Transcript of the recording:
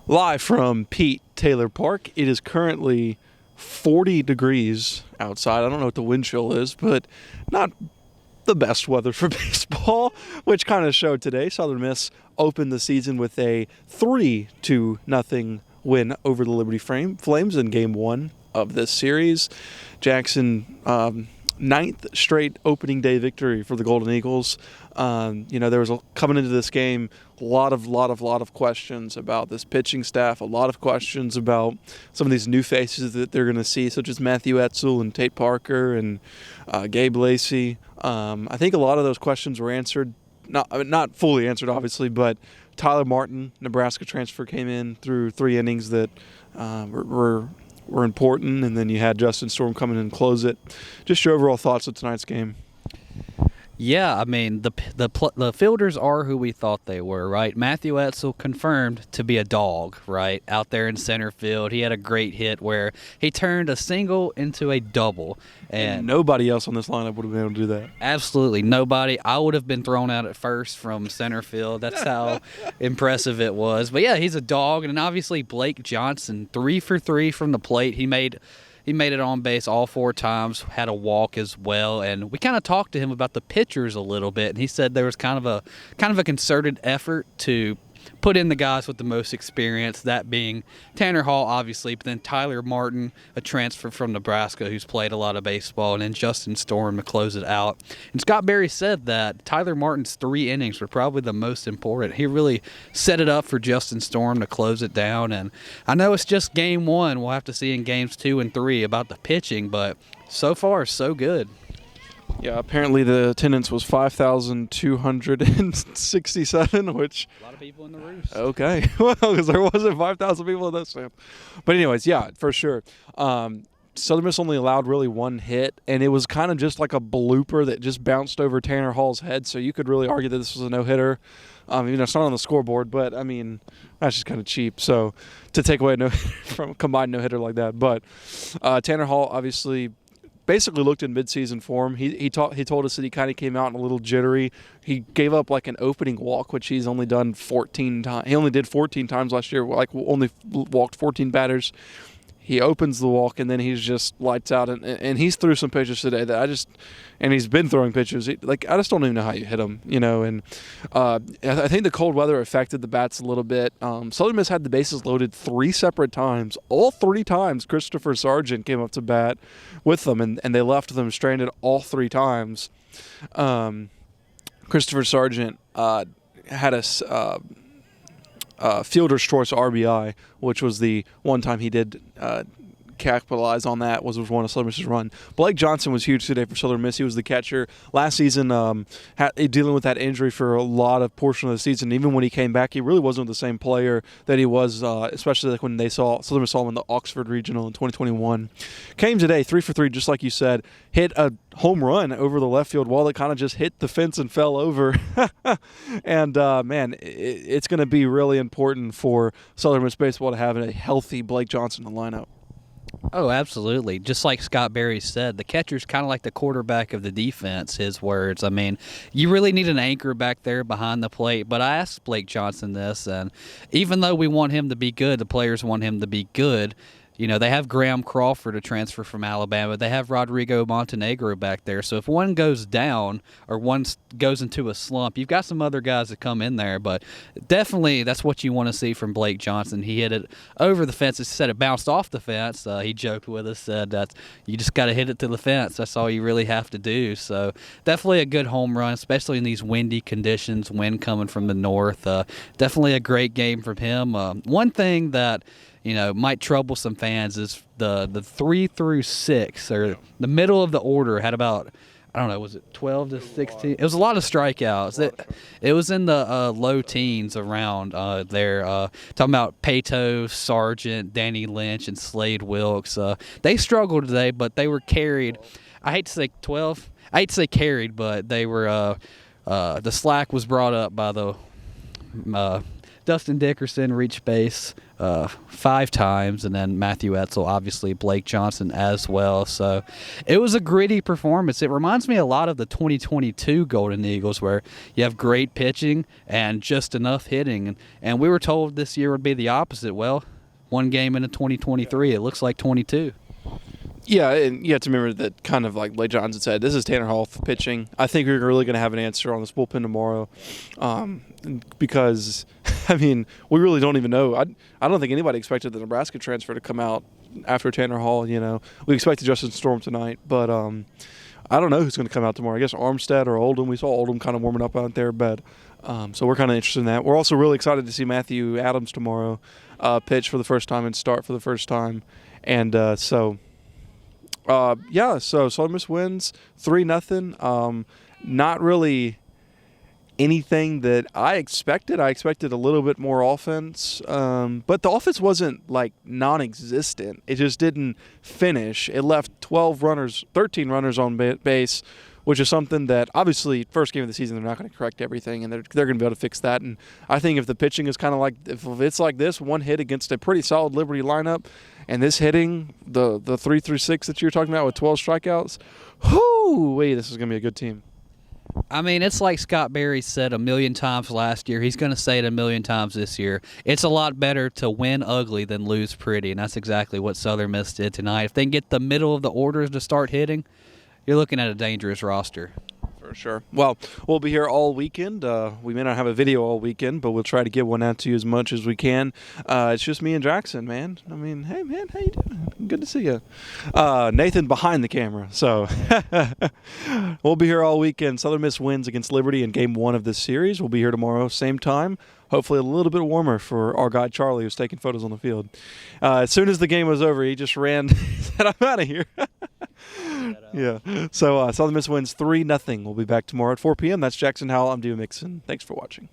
Live from Pete Taylor Park. It is currently 40 degrees outside. I don't know what the wind chill is, but not the best weather for baseball, which kind of showed today. Southern Miss opened the season with a 3-0 win over the Liberty Flames in Game 1 of this series. Jackson, ninth straight opening day victory for the Golden Eagles. There was coming into this game a lot of questions about this pitching staff, a lot of questions about some of these new faces that they're going to see, such as Matthew Etzel and Tate Parker and Gabe Lacey. I think a lot of those questions were answered, not fully answered, obviously, but Tyler Martin, Nebraska transfer, came in through 3 innings that were important, and then you had Justin Storm come in and close it. Just your overall thoughts of tonight's game. Yeah, I mean, the fielders are who we thought they were, right? Matthew Etzel confirmed to be a dog, right, out there in center field. He had a great hit where he turned a single into a double. And nobody else on this lineup would have been able to do that. Absolutely nobody. I would have been thrown out at first from center field. That's how impressive it was. But, yeah, he's a dog. And obviously Blake Johnson, 3 for 3 from the plate. He made it on base all 4 times, had a walk as well, and we kind of talked to him about the pitchers a little bit, and he said there was kind of a concerted effort to put in the guys with the most experience, that being Tanner Hall, obviously, but then Tyler Martin, a transfer from Nebraska who's played a lot of baseball, and then Justin Storm to close it out. And Scott Berry said that Tyler Martin's 3 innings were probably the most important. He really set it up for Justin Storm to close it down, and I know it's just game 1. We'll have to see in games 2 and 3 about the pitching, but so far, so good. Yeah, apparently the attendance was 5,267, which... A lot of people in the roost. Okay. Well, because there wasn't 5,000 people in that stand. But anyways, yeah, for sure. Southern Miss only allowed really 1 hit, and it was kind of just like a blooper that just bounced over Tanner Hall's head, so you could really argue that this was a no-hitter. It's not on the scoreboard, but, I mean, that's just kind of cheap. So to take away from a combined no-hitter like that. But Tanner Hall obviously basically looked in midseason form. He told us that he kind of came out a little jittery. He gave up like an opening walk, which he's only done 14 times. He only did 14 times last year, like only walked 14 batters. He opens the walk, and then he's just lights out. And he's threw some pitches today that and he's been throwing pitches. I just don't even know how you hit him, And I think the cold weather affected the bats a little bit. Southern Miss had the bases loaded 3 separate times. All 3 times, Christopher Sargent came up to bat with them, and they left them stranded all 3 times. Christopher Sargent had a fielder's choice RBI, which was the one time he did capitalize on that, was one of Southern Miss's run. Blake Johnson was huge today for Southern Miss. He was the catcher last season, dealing with that injury for a lot of portion of the season. Even when he came back, he really wasn't the same player that he was, especially like when Southern Miss saw him in the Oxford Regional in 2021. Came today 3 for 3, just like you said, hit a home run over the left field wall that kind of just hit the fence and fell over. And it's going to be really important for Southern Miss baseball to have a healthy Blake Johnson in the lineup. Oh, absolutely. Just like Scott Berry said, the catcher's kind of like the quarterback of the defense, his words. I mean, you really need an anchor back there behind the plate. But I asked Blake Johnson this, and even though we want him to be good, the players want him to be good. They have Graham Crawford, a transfer from Alabama. They have Rodrigo Montenegro back there. So if one goes down or one goes into a slump, you've got some other guys that come in there. But definitely that's what you want to see from Blake Johnson. He hit it over the fence. He said it bounced off the fence. He joked with us, said that you just got to hit it to the fence. That's all you really have to do. So definitely a good home run, especially in these windy conditions, wind coming from the north. Definitely a great game from him. One thing that might trouble some fans is the 3 through 6, or the middle of the order, had about, I don't know, was it 12 to 16? It was a lot of strikeouts. It was in the low teens around there. Talking about Pato, Sargent, Danny Lynch, and Slade Wilkes. They struggled today, but they were carried. I hate to say 12. I hate to say carried, but they were the slack was brought up by the Dustin Dickerson reached base 5 times, and then Matthew Etzel, obviously Blake Johnson as well. So it was a gritty performance. It reminds me a lot of the 2022 Golden Eagles, where you have great pitching and just enough hitting. And we were told this year would be the opposite. Well, one game into 2023, it looks like 22. Yeah, and you have to remember that, kind of like Blake Johnson said, this is Tanner Hall pitching. I think we're really going to have an answer on this bullpen tomorrow, because, I mean, we really don't even know. I don't think anybody expected the Nebraska transfer to come out after Tanner Hall. You know, we expected Justin Storm tonight, but I don't know who's going to come out tomorrow. I guess Armstead or Oldham. We saw Oldham kind of warming up out there, but so we're kind of interested in that. We're also really excited to see Matthew Adams tomorrow pitch for the first time and start for the first time, and so Southern Miss wins 3-0. Not really anything that I expected. I expected a little bit more offense, but the offense wasn't like non-existent. It just didn't finish. It left 13 runners on base, which is something that obviously first game of the season they're not going to correct everything, and they're going to be able to fix that. And I think if the pitching is kind of like, if it's like this, one hit against a pretty solid Liberty lineup, and this hitting the 3-6 that you're talking about with 12 strikeouts, this is going to be a good team. I mean, it's like Scott Berry said a million times last year. He's going to say it a million times this year. It's a lot better to win ugly than lose pretty, and that's exactly what Southern Miss did tonight. If they can get the middle of the orders to start hitting, you're looking at a dangerous roster. For sure. Well, we'll be here all weekend. We may not have a video all weekend, but we'll try to get one out to you as much as we can. It's just me and Jackson, man. I mean, hey, man, how you doing? Good to see you. Nathan behind the camera. So we'll be here all weekend. Southern Miss wins against Liberty in Game 1 of this series. We'll be here tomorrow, same time. Hopefully a little bit warmer for our guy Charlie, who's taking photos on the field. As soon as the game was over, he just ran. He said, I'm out of here. Yeah. So Southern Miss wins 3-0. We'll be back tomorrow at 4 p.m. That's Jackson Howell. I'm Dima Mixon. Thanks for watching.